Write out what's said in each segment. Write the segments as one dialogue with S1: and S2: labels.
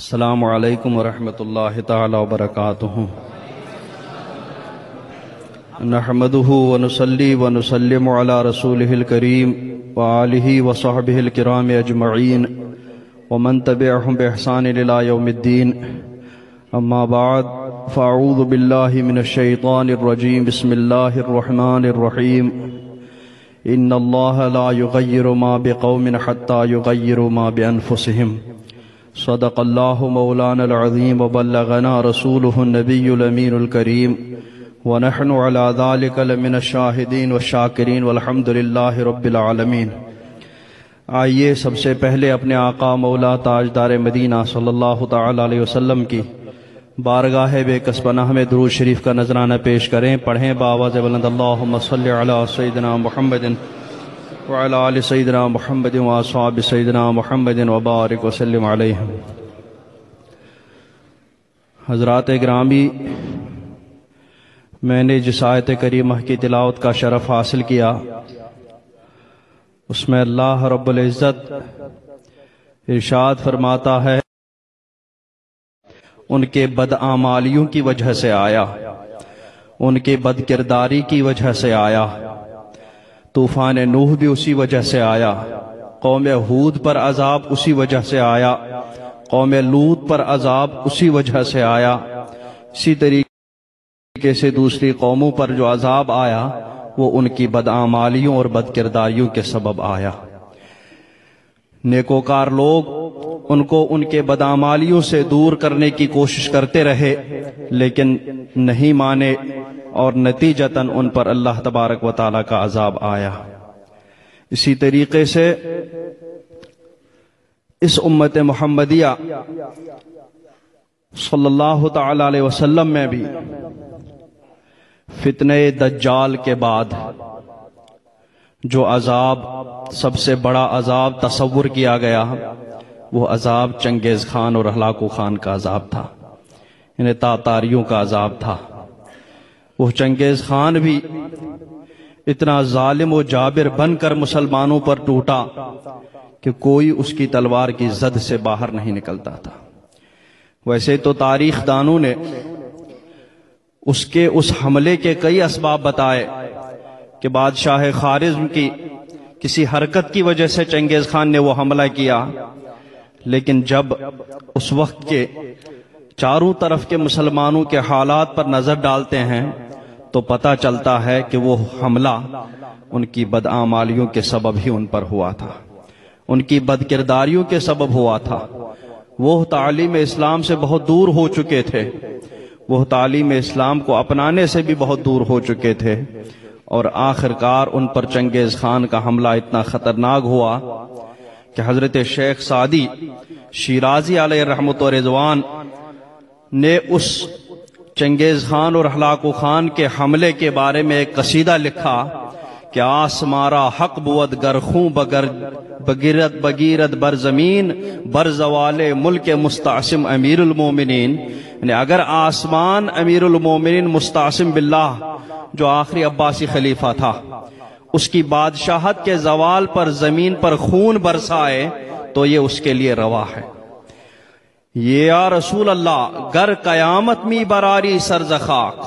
S1: السلام علیکم ورحمۃ اللہ تعالی وبرکاتہ۔ نحمده ونصلی ونسلم علی رسولہ الکریم وآلہ وصحبہ الکرام اجمعین ومن تبعہم بإحسان الی یوم الدین، اما بعد فاعوذ باللہ من الشیطان الرجیم، بسم اللہ الرحمن الرحیم۔ ان اللہ لا یغیر ما بقوم حتی یغیروا ما بانفسہم، صدق اللہ مولانا العظیم وبلغنا رسولہ النبی الامین الکریم، ونحن علی ذلک لمن الشاہدین والشاکرین والحمد للہ رب العالمین۔ آئیے سب سے پہلے اپنے آقا مولا تاجدار مدینہ صلی اللہ تعالی علیہ وسلم کی بارگاہ بے کس پناہ میں درود شریف کا نذرانہ پیش کریں۔ پڑھیں بآواز بلند، اللہم صلی علی سیدنا محمد وعلی آل سیدنا محمد واصحاب سیدنا محمد وبارک وسلم علیہ۔ حضرات گرامی، میں نے جس آیت کریمہ کی تلاوت کا شرف حاصل کیا، اس میں اللہ رب العزت ارشاد فرماتا ہے ان کے بدعمالیوں کی وجہ سے آیا، ان کے بد کرداری کی وجہ سے آیا، طوفان نوح بھی اسی وجہ سے آیا، قوم ہود پر عذاب اسی وجہ سے آیا، قوم لوط پر عذاب اسی وجہ سے آیا، اسی طریقے سے دوسری قوموں پر جو عذاب آیا وہ ان کی بدعمالیوں اور بد کرداریوں کے سبب آیا۔ نیکوکار لوگ ان کو ان کے بدعمالیوں سے دور کرنے کی کوشش کرتے رہے، لیکن نہیں مانے اور نتیجتاً ان پر اللہ تبارک و تعالیٰ کا عذاب آیا۔ اسی طریقے سے اس امت محمدیہ صلی اللہ تعالی علیہ وسلم میں بھی فتنہ دجال کے بعد جو عذاب، سب سے بڑا عذاب تصور کیا گیا، وہ عذاب چنگیز خان اور ہلاکو خان کا عذاب تھا، انہیں تاتاریوں کا عذاب تھا۔ وہ چنگیز خان بھی اتنا ظالم و جابر بن کر مسلمانوں پر ٹوٹا کہ کوئی اس کی تلوار کی زد سے باہر نہیں نکلتا تھا۔ ویسے تو تاریخ دانوں نے اس حملے کے کئی اسباب بتائے کہ بادشاہ خوارزم کی کسی حرکت کی وجہ سے چنگیز خان نے وہ حملہ کیا، لیکن جب اس وقت کے چاروں طرف کے مسلمانوں کے حالات پر نظر ڈالتے ہیں تو پتہ چلتا ہے کہ وہ حملہ ان کی بدعمالیوں کے سبب ہی ان پر ہوا تھا، ان کی بد کرداریوں کے سبب ہوا تھا۔ وہ تعلیم اسلام سے بہت دور ہو چکے تھے، وہ تعلیم اسلام کو اپنانے سے بھی بہت دور ہو چکے تھے، اور آخرکار ان پر چنگیز خان کا حملہ اتنا خطرناک ہوا کہ حضرت شیخ سعدی شیرازی علیہ رحمت و رضوان نے اس چنگیز خان اور ہلاکو خان کے حملے کے بارے میں ایک قصیدہ لکھا کہ آسمارا حق بود گرخوں بگیرت بگیرت بر زمین بر زوال ملک مستعصم امیر المومنین، یعنی اگر آسمان امیر المومنین مستعصم باللہ جو آخری عباسی خلیفہ تھا اس کی بادشاہت کے زوال پر زمین پر خون برسائے تو یہ اس کے لیے روا ہے۔ یہ یا رسول اللہ گر قیامت می براری سرزخاک،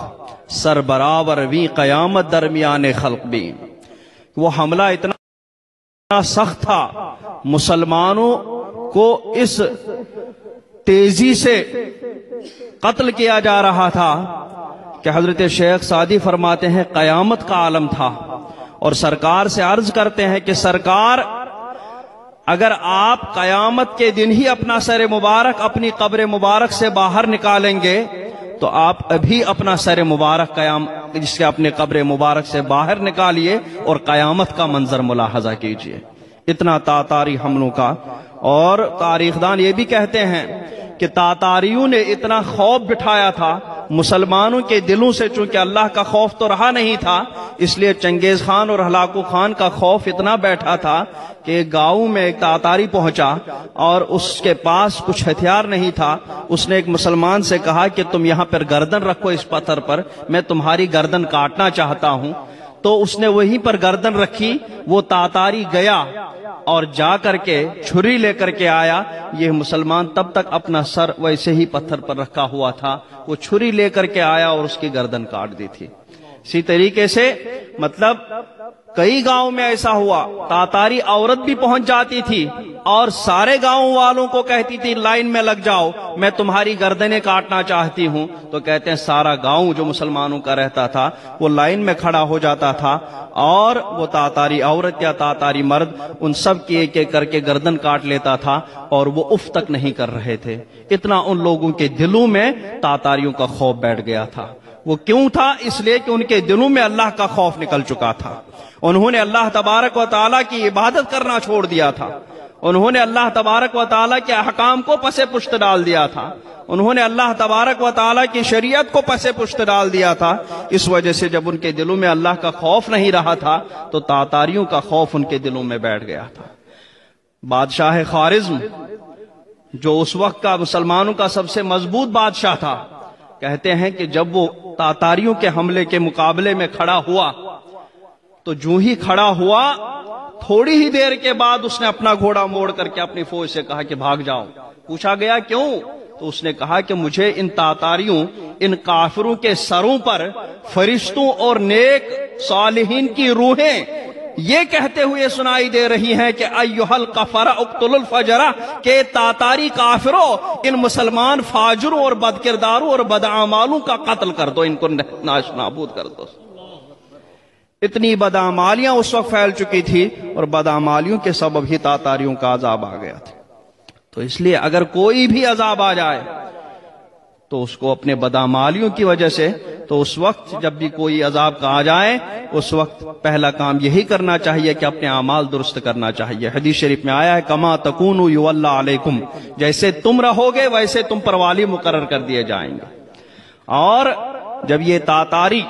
S1: سر برابر وی قیامت درمیان خلق بھی۔ وہ حملہ اتنا سخت تھا، مسلمانوں کو اس تیزی سے قتل کیا جا رہا تھا کہ حضرت شیخ سعدی فرماتے ہیں قیامت کا عالم تھا، اور سرکار سے عرض کرتے ہیں کہ سرکار اگر آپ قیامت کے دن ہی اپنا سر مبارک اپنی قبر مبارک سے باہر نکالیں گے تو آپ ابھی اپنا سر مبارک جس کے اپنے قبر مبارک سے باہر نکالیے اور قیامت کا منظر ملاحظہ کیجئے۔ اتنا تاتاری حملوں کا، اور تاریخ دان یہ بھی کہتے ہیں کہ تاتاریوں نے اتنا خوف بٹھایا تھا مسلمانوں کے دلوں سے، چونکہ اللہ کا خوف تو رہا نہیں تھا، اس لیے چنگیز خان اور ہلاکو خان کا خوف اتنا بیٹھا تھا کہ ایک گاؤں میں ایک تاتاری پہنچا اور اس کے پاس کچھ ہتھیار نہیں تھا۔ اس نے ایک مسلمان سے کہا کہ تم یہاں پر گردن رکھو اس پتھر پر، میں تمہاری گردن کاٹنا چاہتا ہوں۔ تو اس نے وہیں پر گردن رکھی، وہ تاتاری گیا اور جا کر کے چھری لے کر کے آیا. یہ مسلمان تب تک اپنا سر ویسے ہی پتھر پر رکھا ہوا تھا. وہ چھری لے کر کے آیا اور اس کی گردن کاٹ دی تھی. اسی طریقے سے مطلب کئی گاؤں میں ایسا ہوا, تاتاری عورت بھی پہنچ جاتی تھی اور سارے گاؤں والوں کو کہتی تھی لائن میں لگ جاؤ, میں تمہاری گردنیں کاٹنا چاہتی ہوں. تو کہتے ہیں سارا گاؤں جو مسلمانوں کا رہتا تھا وہ لائن میں کھڑا ہو جاتا تھا اور وہ تاتاری عورت یا تاتاری مرد ان سب کی ایک ایک کر کے گردن کاٹ لیتا تھا اور وہ اف تک نہیں کر رہے تھے. اتنا ان لوگوں کے دلوں میں تاتاریوں کا خوف بیٹھ گیا تھا. وہ کیوں تھا؟ اس لیے کہ ان کے دلوں میں اللہ کا خوف نکل چکا تھا. انہوں نے اللہ تبارک و تعالیٰ کی عبادت کرنا چھوڑ دیا تھا. انہوں نے اللہ تبارک و تعالیٰ کے احکام کو پس پشت ڈال دیا تھا. انہوں نے اللہ تبارک و تعالیٰ کی شریعت کو پس پشت ڈال دیا تھا. اس وجہ سے جب ان کے دلوں میں اللہ کا خوف نہیں رہا تھا تو تاتاریوں کا خوف ان کے دلوں میں بیٹھ گیا تھا. بادشاہ خوارزم جو اس وقت کا مسلمانوں کا سب سے مضبوط بادشاہ تھا, کہتے ہیں کہ جب وہ تاتاریوں کے حملے کے مقابلے میں کھڑا ہوا تو جو ہی کھڑا ہوا تھوڑی ہی دیر کے بعد اس نے اپنا گھوڑا موڑ کر کے اپنی فوج سے کہا کہ بھاگ جاؤ. پوچھا گیا کیوں؟ تو اس نے کہا کہ مجھے ان تاتاریوں, ان کافروں کے سروں پر فرشتوں اور نیک صالحین کی روحیں یہ کہتے ہوئے سنائی دے رہی ہیں کہ ایھا الکفر اقتلوا الفجر, کہ تاتاری کافروں ان مسلمان فاجروں اور بدکرداروں اور بدعمالوں کا قتل کر دو, ان کو ناش نابود کر دو. اتنی بدعمالیاں اس وقت پھیل چکی تھی اور بدعمالیوں کے سبب ہی تاتاریوں کا عذاب آ گیا تھا. تو اس لیے اگر کوئی بھی عذاب آ جائے تو اس کو اپنے بدعمالیوں کی وجہ سے, تو اس وقت جب بھی کوئی عذاب کا آ جائے اس وقت پہلا کام یہی کرنا چاہیے کہ اپنے اعمال درست کرنا چاہیے. حدیث شریف میں آیا ہے کما تکونوا یولی علیکم, جیسے تم رہو گے ویسے تم پر والی مقرر کر دیے جائیں گے. اور جب یہ تاتاری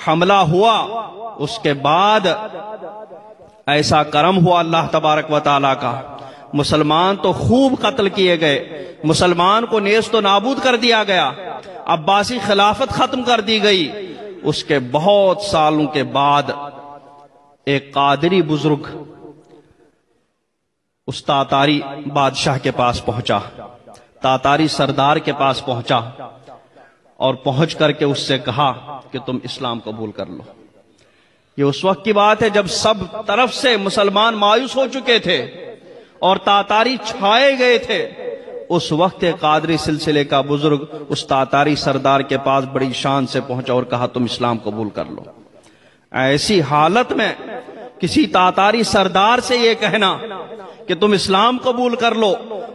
S1: حملہ ہوا اس کے بعد ایسا کرم ہوا اللہ تبارک و تعالیٰ کا, مسلمان تو خوب قتل کیے گئے, مسلمان کو نیست و نابود کر دیا گیا, عباسی خلافت ختم کر دی گئی. اس کے بہت سالوں کے بعد ایک قادری بزرگ اس تاتاری بادشاہ کے پاس پہنچا, تاتاری سردار کے پاس پہنچا اور پہنچ کر کے اس سے کہا کہ تم اسلام قبول کر لو. یہ اس وقت کی بات ہے جب سب طرف سے مسلمان مایوس ہو چکے تھے اور تاتاری چھائے گئے تھے. اس وقت قادری سلسلے کا بزرگ اس تاتاری سردار کے پاس بڑی شان سے پہنچا اور کہا تم اسلام قبول کر لو. ایسی حالت میں کسی تاتاری سردار سے یہ کہنا کہ تم اسلام قبول کر لو,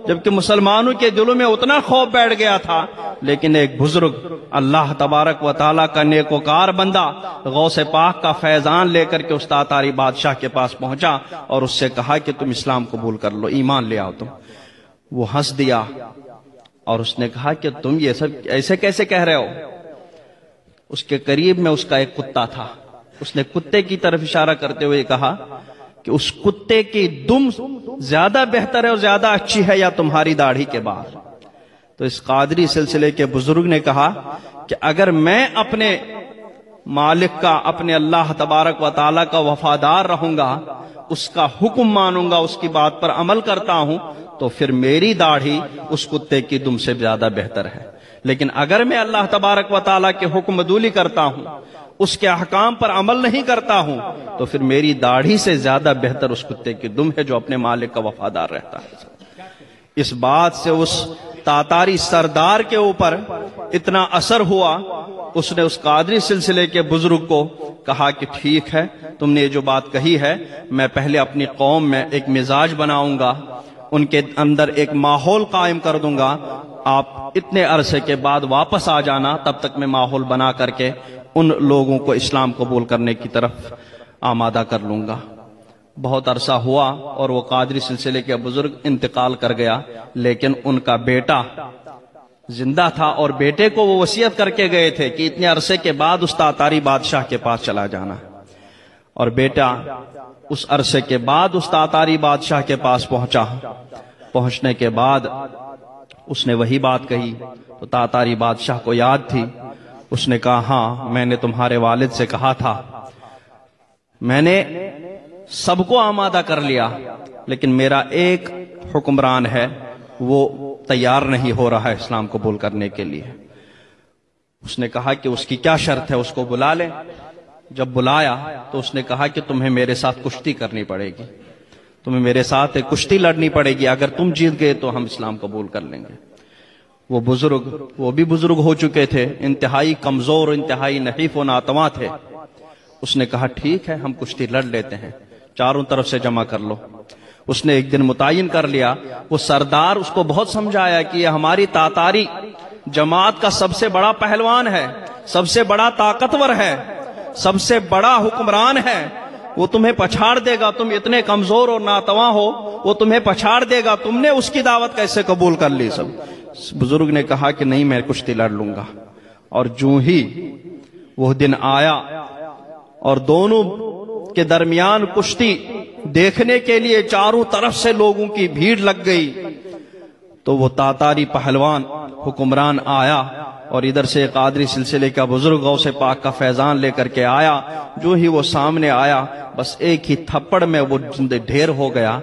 S1: جبکہ مسلمانوں کے دلوں میں اتنا خوف بیٹھ گیا تھا, لیکن ایک بزرگ اللہ تبارک و تعالیٰ کا نیکوکار بندہ غوث پاک کا فیضان لے کر کے اس تاتاری بادشاہ کے پاس پہنچا اور اس سے کہا کہ تم اسلام قبول کر لو, ایمان لے آؤ تم. وہ ہنس دیا اور اس نے کہا کہ تم یہ سب ایسے کیسے کہہ رہے ہو. اس کے قریب میں اس کا ایک کتا تھا, اس نے کتے کی طرف اشارہ کرتے ہوئے کہا کہ اس کتے کی دم زیادہ بہتر ہے اور زیادہ اچھی ہے یا تمہاری داڑھی کے بال. تو اس قادری سلسلے کے بزرگ نے کہا کہ اگر میں اپنے مالک کا, اپنے اللہ تبارک و تعالیٰ کا وفادار رہوں گا, اس کا حکم مانوں گا, اس کی بات پر عمل کرتا ہوں, تو پھر میری داڑھی اس کتے کی دم سے زیادہ بہتر ہے. لیکن اگر میں اللہ تبارک و تعالیٰ کے حکم عدولی کرتا ہوں, اس کے احکام پر عمل نہیں کرتا ہوں, تو پھر میری داڑھی سے زیادہ بہتر اس کتے کی دم ہے جو اپنے مالک کا وفادار رہتا ہے. اس بات سے اس تاتاری سردار کے اوپر اتنا اثر ہوا, اس نے اس قادری سلسلے کے بزرگ کو کہا کہ ٹھیک ہے, تم نے جو بات کہی ہے, میں پہلے اپنی قوم میں ایک مزاج بناؤں گا, ان کے اندر ایک ماحول قائم کر دوں گا, آپ اتنے عرصے کے بعد واپس آ جانا, تب تک میں ماحول بنا کر کے ان لوگوں کو اسلام قبول کرنے کی طرف آمادہ کر لوں گا. بہت عرصہ ہوا اور وہ قادری سلسلے کے بزرگ انتقال کر گیا, لیکن ان کا بیٹا زندہ تھا اور بیٹے کو وہ وصیت کر کے گئے تھے کہ اتنے عرصے کے بعد اس تاتاری بادشاہ کے پاس چلا جانا. اور بیٹا اس عرصے کے بعد اس تاتاری بادشاہ کے پاس پہنچا. پہنچنے کے بعد اس نے وہی بات کہی تو تاتاری بادشاہ کو یاد تھی. اس نے کہا ہاں, میں نے تمہارے والد سے کہا تھا, میں نے سب کو آمادہ کر لیا، لیکن میرا ایک حکمران ہے وہ تیار نہیں ہو رہا ہے اسلام قبول کرنے کے لیے۔ اس نے کہا کہ اس کی کیا شرط ہے، اس کو بلا لیں۔ جب بلایا تو اس نے کہا کہ تمہیں میرے ساتھ کشتی کرنی پڑے گی، تمہیں میرے ساتھ ایک کشتی لڑنی پڑے گی، اگر تم جیت گئے تو ہم اسلام قبول کر لیں گے۔ وہ بزرگ، وہ بھی بزرگ ہو چکے تھے، انتہائی کمزور، انتہائی نحیف و ناتواں تھے۔ اس نے کہا ٹھیک ہے ہم کشتی لڑ لیتے ہیں، چاروں طرف سے جمع کر لو۔ اس نے ایک دن متعین کر لیا۔ وہ سردار اس کو بہت سمجھایا کہ یہ ہماری تاتاری جماعت کا سب سے بڑا پہلوان ہے، سب سے بڑا طاقتور ہے، سب سے بڑا حکمران ہے، وہ تمہیں پچھاڑ دے گا، تم اتنے کمزور اور ناتواں ہو، وہ تمہیں پچھاڑ دے گا، تم نے اس کی دعوت کیسے قبول کر لی؟ سب بزرگ نے کہا کہ نہیں میں کشتی لڑ لوں گا۔ اور جو ہی وہ دن آیا اور دونوں کے درمیان کشتی دیکھنے کے لیے چاروں طرف سے لوگوں کی بھیڑ لگ گئی، تو وہ تاتاری پہلوان حکمران آیا اور ادھر سے قادری سلسلے کا بزرگ غوث پاک کا فیضان لے کر کے آیا۔ جو ہی وہ سامنے آیا بس ایک ہی تھپڑ میں وہ ڈھیر ہو گیا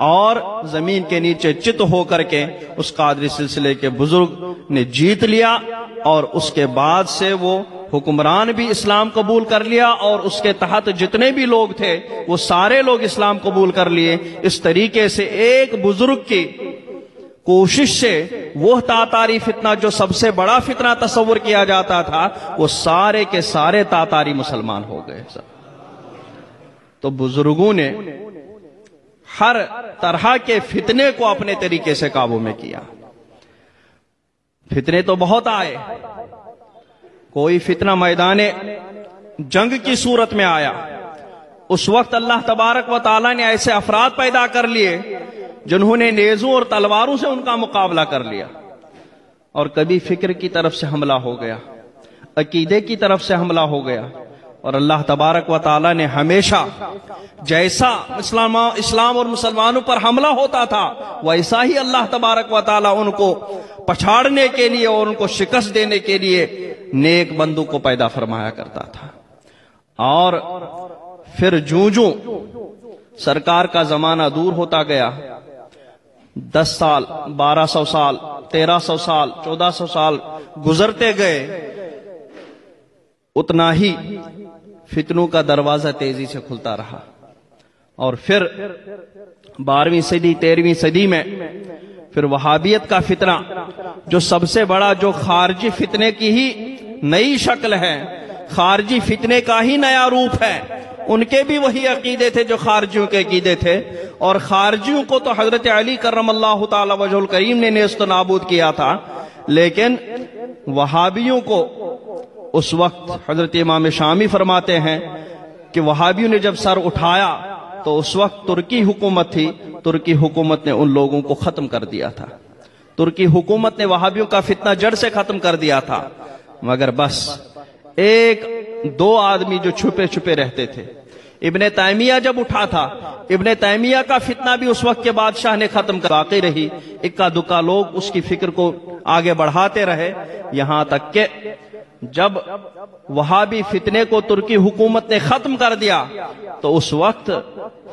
S1: اور زمین کے نیچے چت ہو کر کے اس قادری سلسلے کے بزرگ نے جیت لیا، اور اس کے بعد سے وہ حکمران بھی اسلام قبول کر لیا اور اس کے تحت جتنے بھی لوگ تھے وہ سارے لوگ اسلام قبول کر لیے۔ اس طریقے سے ایک بزرگ کی کوشش سے وہ تاتاری فتنہ جو سب سے بڑا فتنہ تصور کیا جاتا تھا، وہ سارے کے سارے تاتاری مسلمان ہو گئے۔ تو بزرگوں نے ہر طرح کے فتنے کو اپنے طریقے سے قابو میں کیا۔ فتنے تو بہت آئے، کوئی فتنہ میدان جنگ کی صورت میں آیا، اس وقت اللہ تبارک و تعالیٰ نے ایسے افراد پیدا کر لیے جنہوں نے نیزوں اور تلواروں سے ان کا مقابلہ کر لیا۔ اور کبھی فکر کی طرف سے حملہ ہو گیا، عقیدے کی طرف سے حملہ ہو گیا، اور اللہ تبارک و تعالیٰ نے ہمیشہ جیسا اسلام اور مسلمانوں پر حملہ ہوتا تھا ویسا ہی اللہ تبارک و تعالیٰ ان کو پچھاڑنے کے لیے اور ان کو شکست دینے کے لیے نیک بندوں کو پیدا فرمایا کرتا تھا۔ اور پھر جوں سرکار کا زمانہ دور ہوتا گیا، 10 سال 1200 سال 1300 سال 1400 سال گزرتے گئے، اتنا ہی فتنوں کا دروازہ تیزی سے کھلتا رہا۔ اور پھر 12ویں صدی 13ویں صدی میں پھر وہابیت کا فتنہ، جو سب سے بڑا، جو خارجی فتنے کی ہی نئی شکل ہے، خارجی فتنے کا ہی نیا روپ ہے۔ ان کے بھی وہی عقیدے تھے جو خارجیوں کے عقیدے تھے، اور خارجیوں کو تو حضرت علی کرم اللہ تعالی وجہ الکریم نے نیست و نابود کیا تھا، لیکن وہابیوں کو اس وقت حضرت امام شامی فرماتے ہیں کہ وہابیوں نے جب سر اٹھایا تو اس وقت ترکی حکومت تھی، ترکی حکومت نے ان لوگوں کو ختم کر دیا تھا، ترکی حکومت نے وہابیوں کا فتنہ جڑ سے ختم کر دیا تھا۔ مگر بس ایک دو آدمی جو چھپے چھپے رہتے تھے، ابن تیمیہ جب اٹھا تھا، ابن تیمیہ کا فتنہ بھی اس وقت کے بادشاہ نے ختم کر باقی رہی، اکا دکا لوگ اس کی فکر کو آگے بڑھاتے رہے، یہاں تک کہ جب وہابی فتنے کو ترکی حکومت نے ختم کر دیا تو اس وقت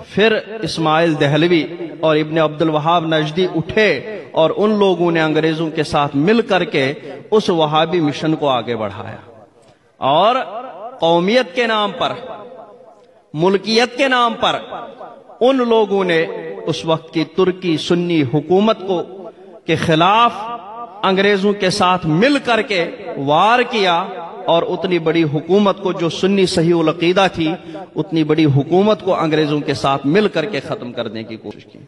S1: پھر اسماعیل دہلوی اور ابن عبد الوہاب نجدی اٹھے، اور ان لوگوں نے انگریزوں کے ساتھ مل کر کے اس وہابی مشن کو آگے بڑھایا، اور قومیت کے نام پر، ملکیت کے نام پر ان لوگوں نے اس وقت کی ترکی سنی حکومت کے خلاف انگریزوں کے ساتھ مل کر کے وار کیا، اور اتنی بڑی حکومت کو جو سنی صحیح العقیدہ تھی، اتنی بڑی حکومت کو انگریزوں کے ساتھ مل کر کے ختم کرنے کی کوشش کی۔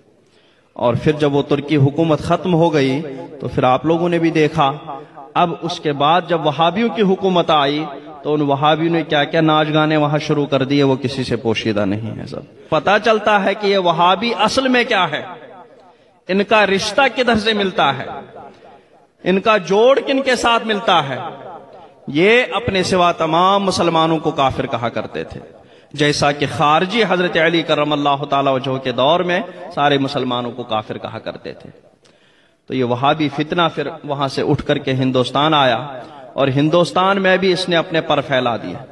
S1: اور پھر جب وہ ترکی حکومت ختم ہو گئی تو پھر آپ لوگوں نے بھی دیکھا، اب اس کے بعد جب وہابیوں کی حکومت آئی تو ان وہابیوں نے کیا کیا ناچ گانے وہاں شروع کر دیے، وہ کسی سے پوشیدہ نہیں ہے۔ سب پتہ چلتا ہے کہ یہ وہابی اصل میں کیا ہے، ان کا رشتہ کدھر سے ملتا ہے، ان کا جوڑ کن کے ساتھ ملتا ہے۔ یہ اپنے سوا تمام مسلمانوں کو کافر کہا کرتے تھے، جیسا کہ خارجی حضرت علی کرم اللہ تعالی وجہ کے دور میں سارے مسلمانوں کو کافر کہا کرتے تھے۔ تو یہ وہابی فتنہ پھر وہاں سے اٹھ کر کے ہندوستان آیا، اور ہندوستان میں بھی اس نے اپنے پر پھیلا دیا۔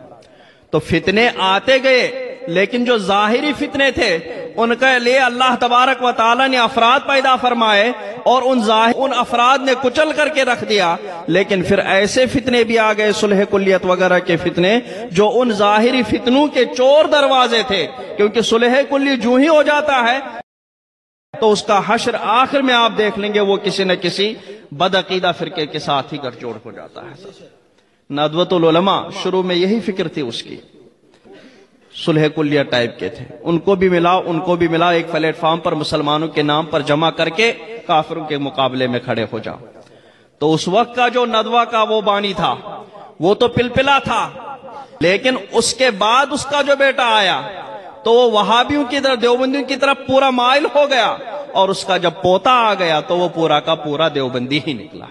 S1: تو فتنے آتے گئے لیکن جو ظاہری فتنے تھے ان کے لیے اللہ تبارک و تعالی نے افراد پیدا فرمائے اور ان افراد نے کچل کر کے رکھ دیا. لیکن پھر ایسے فتنے بھی آ گئے صلح کلیت وغیرہ کے فتنے جو ان ظاہری فتنوں کے چور دروازے تھے, کیونکہ صلح کلی جو ہی ہو جاتا ہے تو اس کا حشر آخر میں آپ دیکھ لیں گے وہ کسی نہ کسی بدعقیدہ فرقے کے ساتھ ہی گٹھ جوڑ ہو جاتا ہے. ندوۃ العلماء شروع میں یہی فکر تھی اس کی, صلح کلیہ ٹائپ کے تھے, ان کو بھی ملا ایک پلیٹ فارم پر مسلمانوں کے نام پر جمع کر کے کافروں کے مقابلے میں کھڑے ہو جاؤ. تو اس وقت کا جو ندوہ کا وہ بانی تھا وہ تو پلپلا تھا, لیکن اس کے بعد اس کا جو بیٹا آیا تو وہ وہابیوں کی طرف, دیوبندیوں کی طرف پورا مائل ہو گیا, اور اس کا جب پوتا آ گیا تو وہ پورا کا پورا دیوبندی ہی نکلا.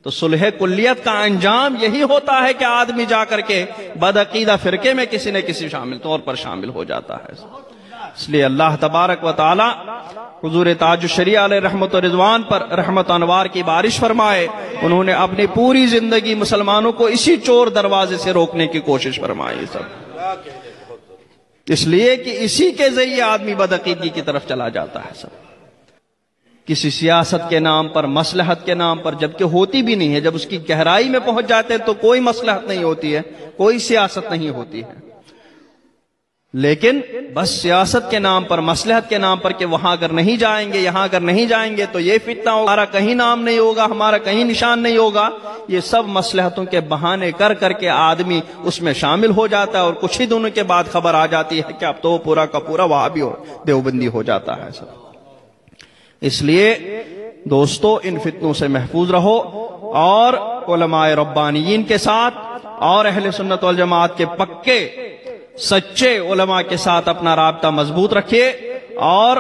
S1: تو صلح کلیت کا انجام یہی ہوتا ہے کہ آدمی جا کر کے بدعقیدہ فرقے میں کسی نہ کسی طور پر شامل ہو جاتا ہے. اس لیے اللہ تبارک و تعالی حضور تاج الشریعہ علیہ رحمت و رضوان پر رحمت و انوار کی بارش فرمائے. انہوں نے اپنی پوری زندگی مسلمانوں کو اسی چور دروازے سے روکنے کی کوشش فرمائی اس لیے کہ اسی کے ذریعے آدمی بدعقیدگی کی طرف چلا جاتا ہے کسی سیاست کے نام پر, مصلحت کے نام پر, جبکہ ہوتی بھی نہیں ہے. جب اس کی گہرائی میں پہنچ جاتے ہیں تو کوئی مصلحت نہیں ہوتی ہے, کوئی سیاست نہیں ہوتی ہے, لیکن بس سیاست کے نام پر, مصلحت کے نام پر کہ وہاں اگر نہیں جائیں گے, یہاں اگر نہیں جائیں گے تو یہ فتنہ ہوگا, ہمارا کہیں نام نہیں ہوگا, ہمارا کہیں نشان نہیں ہوگا. یہ سب مصلحتوں کے بہانے کر کر کے آدمی اس میں شامل ہو جاتا ہے, اور کچھ ہی دنوں کے بعد خبر آ جاتی ہے کہ اب تو پورا کا پورا وہابی دیوبندی ہو جاتا ہے. اس لیے دوستو ان فتنوں سے محفوظ رہو, اور علماء ربانیین کے ساتھ اور اہل سنت والجماعت کے پکے سچے علماء کے ساتھ اپنا رابطہ مضبوط رکھیے, اور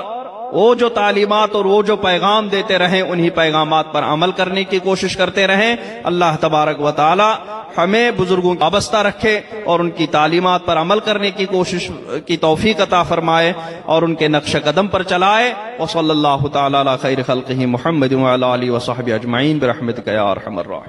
S1: وہ جو تعلیمات اور وہ جو پیغام دیتے رہیں انہی پیغامات پر عمل کرنے کی کوشش کرتے رہیں. اللہ تبارک و تعالی ہمیں بزرگوں کو وابستہ رکھے اور ان کی تعلیمات پر عمل کرنے کی کوشش کی توفیق عطا فرمائے, اور ان کے نقش قدم پر چلائے. وصلی اللہ تعالی علی خیر خلقہ محمد وعلی آلہ وصحبہ اجمعین برحمتک یا ارحم الراحمین.